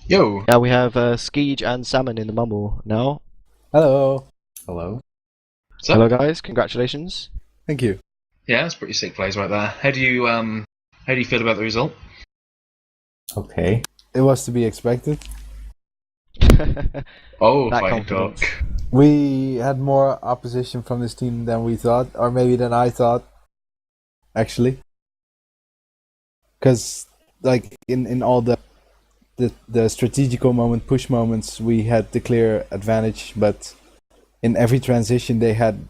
Yo. We have Skeej and Salmon in the mumble now. Hello. Hello. What's up? Hello guys, congratulations. Thank you. Yeah, that's pretty sick plays right there. How do you feel about the result? Okay. It was to be expected. Oh That my confidence. god. We had more opposition from this team than we thought, or maybe than I thought, actually. Because, like, in all the strategical push moments, we had the clear advantage, but in every transition, they had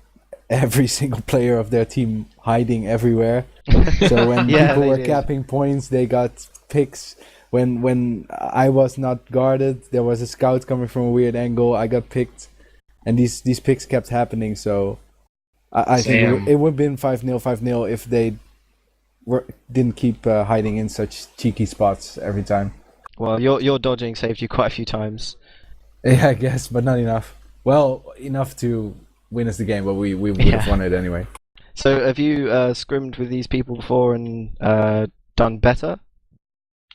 every single player of their team hiding everywhere. So when Yeah, people they were did. capping points, they got picks. When I was not guarded, there was a scout coming from a weird angle. I got picked, and these picks kept happening. So I think Damn. it would have been 5-0, 5-0 if they didn't keep hiding in such cheeky spots every time. Well, your dodging saved you quite a few times. Yeah, I guess, but not enough. Well, enough to win us the game, but we would have Yeah. won it anyway. So have you scrimmed with these people before and done better?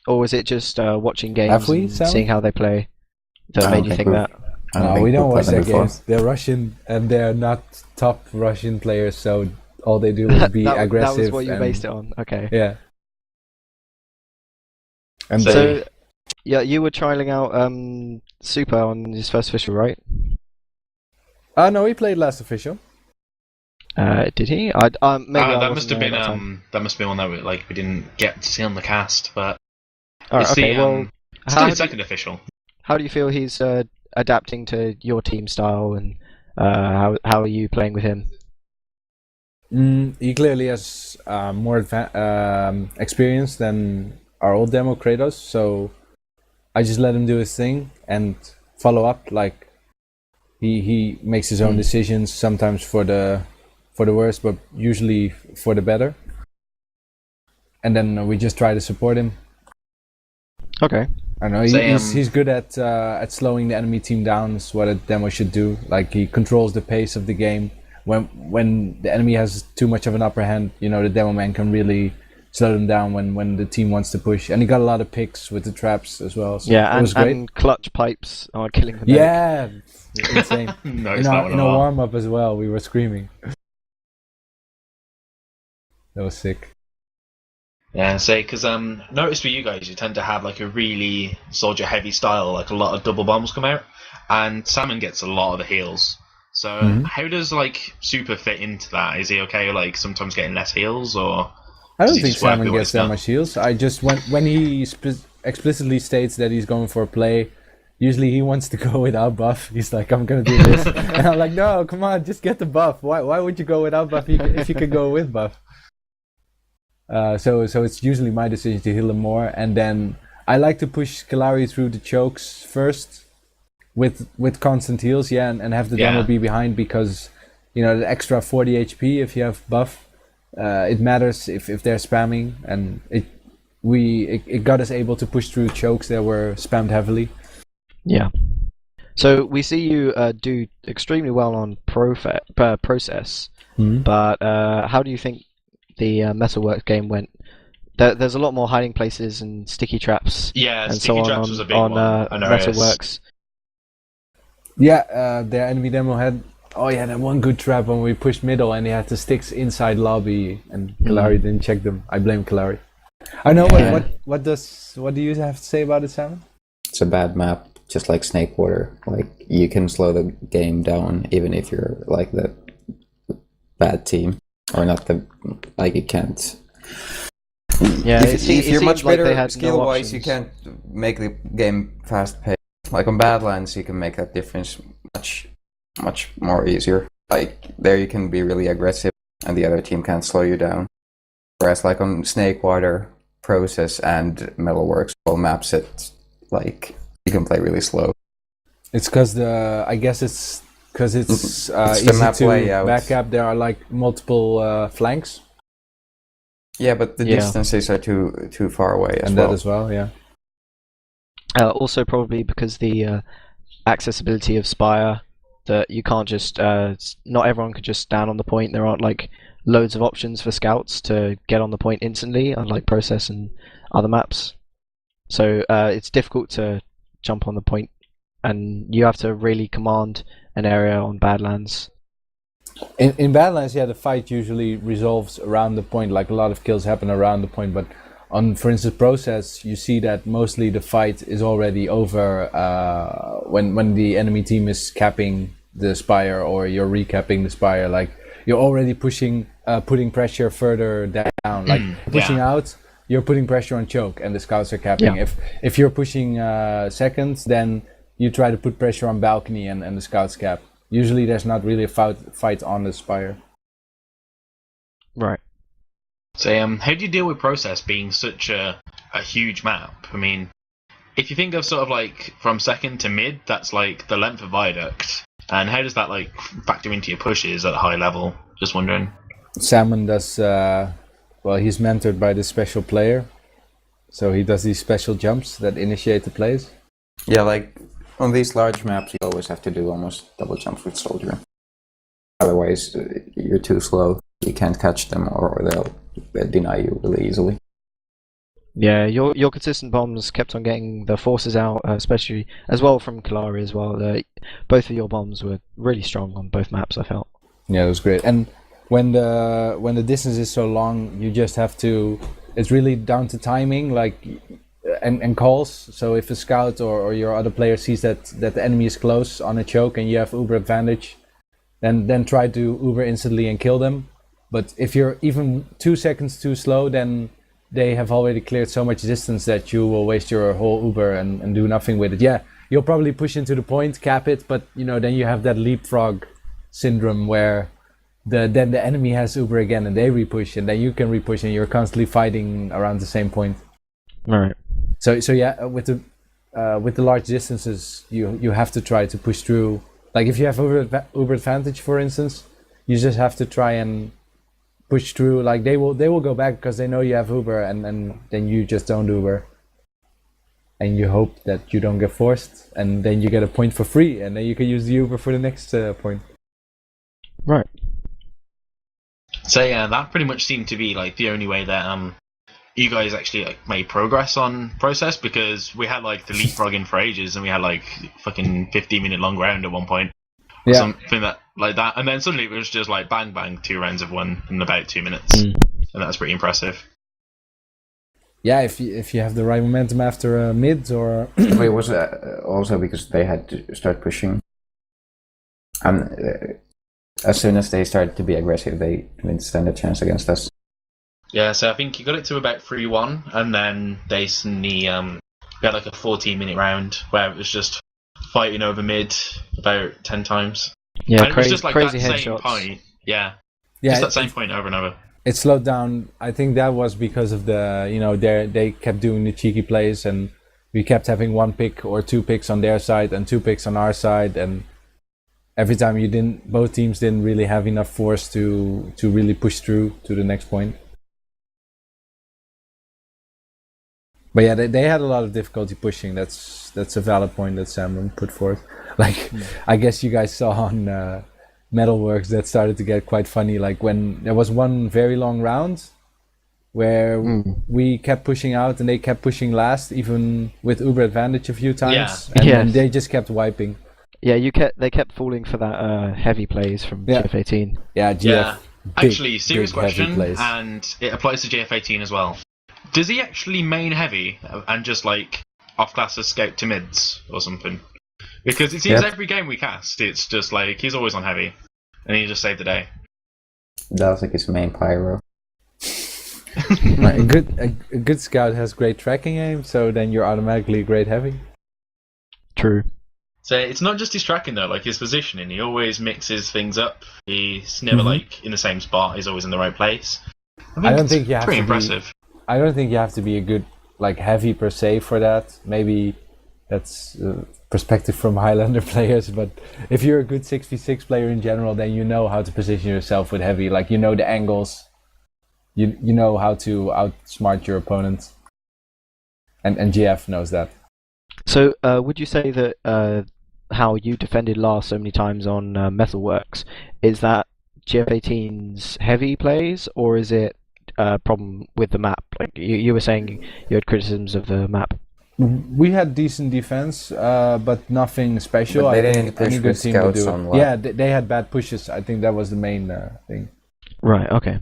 Or was it just watching games Have we, and Sam? seeing how they play that I made don't you think think we've- that? No, we don't we've watch played them their before. games. They're Russian, and they're not top Russian players, so all they do is be aggressive. That was what you and, based it on. Okay. Yeah. And So- So yeah, you were trialing out Super on his first official, right? no, he played last official. Did he? Maybe I that wasn't must have there been that time. that must have been one that we didn't get to see on the cast, but Alright, it's okay. the Well, it's how the do, second official. how do you feel he's adapting to your team style, and how are you playing with him? He clearly has more experience than our old demo Kratos, so I just let him do his thing and follow up. Like he makes his own decisions, sometimes for the worse, but usually for the better. And then we just try to support him. Okay. I know So, he's good at slowing the enemy team down. Is what a demo should do. Like he controls the pace of the game. When the enemy has too much of an upper hand, the demo man can really slow them down when the team wants to push. And he got a lot of picks with the traps as well. So Yeah, it was great. and clutch pipes are killing the medic. Yeah, insane. No, in it's not our, one in at a all. warm up as well, we were screaming. That was sick. Yeah, because notice for you guys, you tend to have like a really soldier heavy style, like a lot of double bombs come out, and Salmon gets a lot of the heals. So how does like Super fit into that? Is he okay like sometimes getting less heals, or I does don't he think just work Salmon with what gets he's that got? much heals. I just when he explicitly states that he's going for a play, usually he wants to go without buff. He's like, I'm gonna do this, and I'm like, no, come on, just get the buff. Why would you go without buff if you could go with buff? So it's usually my decision to heal him more, and then I like to push Kalari through the chokes first with constant heals, and have the demo be behind, because the extra 40 HP if you have buff, it matters if they're spamming, and it got us able to push through chokes that were spammed heavily. Yeah. So we see you do extremely well on process, but how do you think the Metalworks game went? There's a lot more hiding places and sticky traps. Yeah, and sticky so traps on was a big on one. I know Metalworks. Yeah, their enemy demo had that one good trap when we pushed middle and he had the sticks inside lobby, and Kalari didn't check them. I blame Kalari. I know what do you have to say about it, Sam? It's a bad map, just like Snake Water. Like, you can slow the game down even if you're like the bad team, or not the you can't. Yeah, if you're much like they better had skill-wise, no you can't make the game fast-paced. Like on Badlands, you can make that difference much more easier. Like there, you can be really aggressive, and the other team can't slow you down. Whereas like on Snakewater, Process, and Metalworks, all maps, like you can play really slow. It's because it's the easy map to layout. back up. There are like multiple flanks, Yeah, but the Yeah. distances are too far away as and well. that as well. Yeah. Also, probably because the accessibility of Spire, that you can't just not everyone could just stand on the point. There aren't like loads of options for scouts to get on the point instantly, unlike Process and other maps. So it's difficult to jump on the point, and you have to really command an area on Badlands. In Badlands, yeah, the fight usually resolves around the point. Like a lot of kills happen around the point, but on, for instance, Process, you see that mostly the fight is already over when the enemy team is capping the spire, or you're recapping the spire. Like you're already putting pressure further down. Like pushing out, you're putting pressure on choke, and the scouts are capping. Yeah. If you're pushing seconds, then you try to put pressure on balcony, and the scouts cap. Usually there's not really a fight on the spire. Right. So, how do you deal with Process being such a huge map? I mean, if you think of sort of like from second to mid, that's like the length of Viaduct. And how does that like factor into your pushes at a high level? Just wondering. Salmon does, well, he's mentored by this special player. So he does these special jumps that initiate the plays. Yeah, like on these large maps, you always have to do almost double jumps with Soldier. Otherwise, you're too slow. You can't catch them, or they'll deny you really easily. Yeah, your consistent bombs kept on getting the forces out, especially as well from Kalari as well. Both of your bombs were really strong on both maps, I felt. Yeah, it was great. And when the distance is so long, you just have to. It's really down to timing, like and calls. So if a scout or your other player sees that the enemy is close on a choke and you have uber advantage, then try to uber instantly and kill them. But if you're even 2 seconds too slow, then they have already cleared so much distance that you will waste your whole uber and do nothing with it. Yeah, you'll probably push into the point, cap it, but then you have that leapfrog syndrome where then the enemy has uber again and they repush, and then you can repush, and you're constantly fighting around the same point. All right. So yeah, with the large distances, you have to try to push through. Like if you have uber advantage, for instance, you just have to try and push through. Like they will go back because they know you have uber, and then you just don't uber, and you hope that you don't get forced, and then you get a point for free, and then you can use the uber for the next point. Right. So yeah, that pretty much seemed to be like the only way that you guys actually like made progress on Process, because we had like the leapfrogging for ages, and we had like fucking 15-minute long round at one point. Or something like that, and then suddenly it was just like bang bang, 2 rounds of 1 in about 2 minutes, and that's pretty impressive. Yeah, if you have the right momentum after mids or. It was also because they had to start pushing, and as soon as they started to be aggressive, they didn't stand a chance against us. Yeah, so I think you got it to about 3-1, and then they suddenly we had like a 14-minute round where it was just fighting over mid about 10 times. Yeah, and it was just like crazy that same headshots. point. Yeah, Yeah, just that same point over and over. It slowed down. I think that was because of the they kept doing the cheeky plays, and we kept having 1 pick or 2 picks on their side and 2 picks on our side, and every time both teams didn't really have enough force to really push through to the next point. But yeah, they had a lot of difficulty pushing. That's a valid point that Salmon put forth. Like, I guess you guys saw on Metalworks that started to get quite funny. Like when there was one very long round where we kept pushing out and they kept pushing last, even with uber advantage a few times, and they just kept wiping. Yeah, they kept falling for that heavy plays from GF18. Yeah, GF. Yeah, Big, actually, serious big heavy question, plays. and it applies to GF18 as well. Does he actually main heavy and just like off-class a scout to mids or something? Because it seems every game we cast, it's just like he's always on heavy, and he just saved the day. That's like his main pyro. A good scout has great tracking aim, so then you're automatically great heavy. True. So it's not just his tracking though, like his positioning. He always mixes things up. He's never like in the same spot. He's always in the right place. I don't think you have pretty to impressive. I don't think you have to be a good like heavy per se for that. Maybe that's perspective from Highlander players, but if you're a good 6v6 player in general, then you know how to position yourself with heavy. Like you know the angles, you know how to outsmart your opponent, and GF knows that. So would you say that how you defended last so many times on Metalworks, is that GF18's heavy plays, or is it a problem with the map? Like you were saying you had criticisms of the map. We had decent defense, but nothing special. But they I didn't think push any with good team would scouts do. on what? Yeah, they had bad pushes. I think that was the main thing. Right. Okay.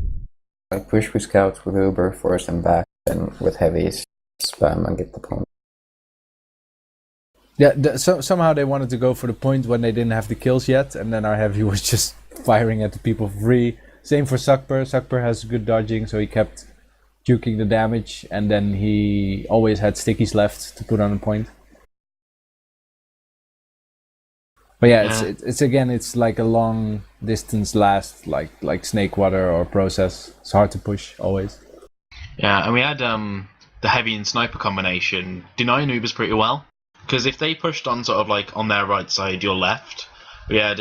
Like push with scouts with Uber, force them back, and with heavies, spam and get the point. Yeah, somehow they wanted to go for the point when they didn't have the kills yet, and then our heavy was just firing at the people for free. Same for Sukper. Sukper has good dodging, so he kept juking the damage, and then he always had stickies left to put on the point. But yeah, it's again, it's like a long distance last, like Snake Water or Process. It's hard to push always. Yeah, and we had the heavy and sniper combination denying Ubers pretty well. Because if they pushed on sort of like on their right side, your left, we had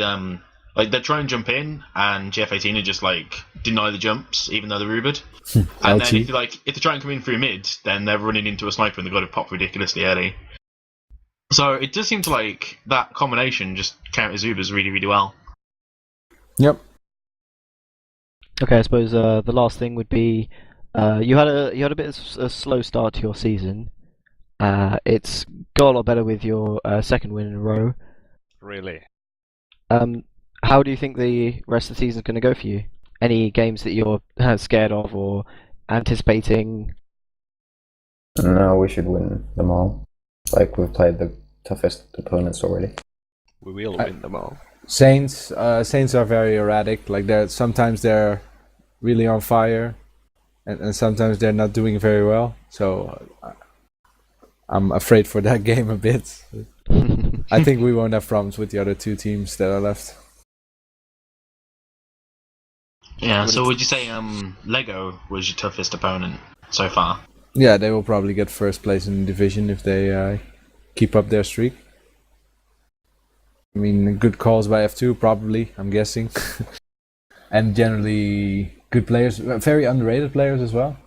like they'd try and jump in, and GF18 would just like deny the jumps, even though they're Ubered. And then if they try and come in through mid, then they're running into a sniper and they've got to pop ridiculously early. So it does seem to like that combination just counters Ubers really, really well. Yep. Okay, I suppose the last thing would be you had a bit of a slow start to your season. It's got a lot better with your second win in a row. Really? How do you think the rest of the season is going to go for you? Any games that you're scared of or anticipating? No, we should win them all. Like we've played the toughest opponents already. We will win them all. Saints are very erratic. Like sometimes they're really on fire, and sometimes they're not doing very well. So I'm afraid for that game a bit. I think we won't have problems with the other two teams that are left. Yeah, so would you say Lego was your toughest opponent so far? Yeah, they will probably get first place in the division if they keep up their streak. I mean, good calls by F2 probably, I'm guessing. And generally good players, very underrated players as well.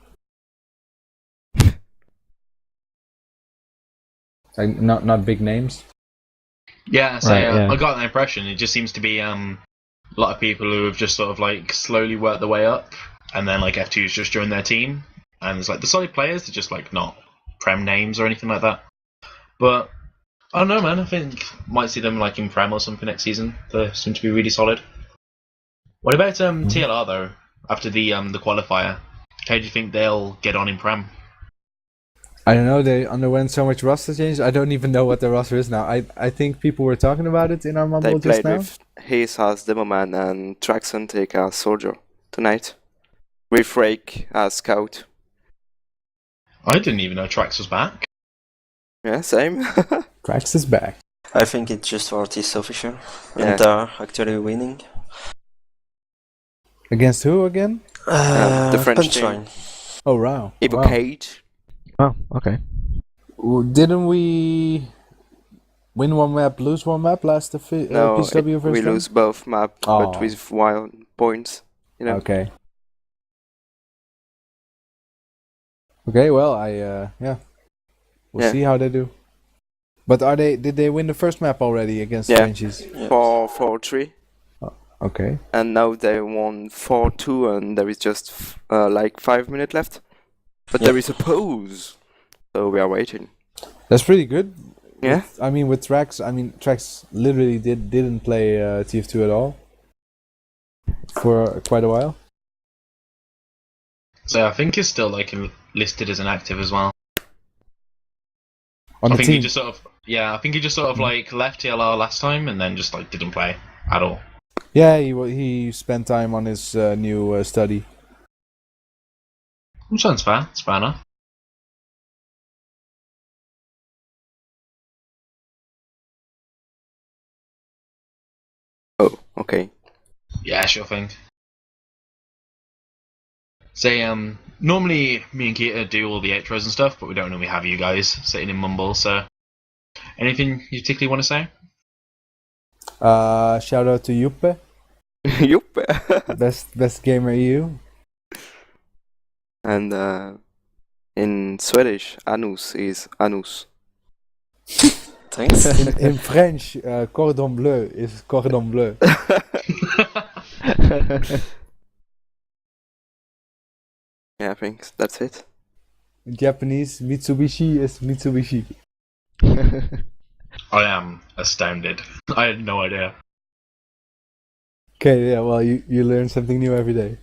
Like not big names. Yeah, so Right, I got that impression. It just seems to be a lot of people who have just sort of like slowly worked their way up, and then like F2's just joined their team, and it's like the solid players, they're just like not Prem names or anything like that. But I don't know, man. I think might see them like in Prem or something next season. They seem to be really solid. What about TLR though? After the qualifier, how do you think they'll get on in Prem? I don't know, they underwent so much roster change. I don't even know what the roster is now. I think people were talking about it in our mumble They just played now. with Hayes as Demoman and Traxon take as Soldier tonight. With Rake as Scout. I didn't even know Trax was back. Yeah, same. Trax is back. I think it's just Artist official. Yeah. And they're actually winning. Against who again? The French team. Punchline. Oh, wow. Evo Wow. Cage. Oh, okay. Didn't we win one map, lose one map last No, PCW we versus them? lose both maps, Oh. but with wild points. You know. Okay. Okay, well, yeah. We'll Yeah. see how they do. But did they win the first map already against the Yeah. Frenchies? Yes. 4-3. Okay. And now they won 4-2 and there is just like 5 minutes left. But there is a pause. So we are waiting. That's pretty good. Yeah. I mean, with Trax, Trax literally didn't play TF2 at all for quite a while. So I think he's still like listed as an active as well. On I the think team. he just sort of like left TLR last time and then just like didn't play at all. Yeah, he spent time on his new study. Which sounds fair. It's fair enough. Oh, okay. Yeah, sure thing. Say, normally me and Keita do all the outros and stuff, but we don't normally have you guys sitting in Mumble, so anything you particularly want to say? Shout out to Juppe, Yup. best gamer EU. And in Swedish, anus is anus. Thanks. In French, cordon bleu is cordon bleu. Yeah, I think that's it. In Japanese, Mitsubishi is Mitsubishi. I am astounded. I had no idea. Okay, yeah, well, you learn something new every day.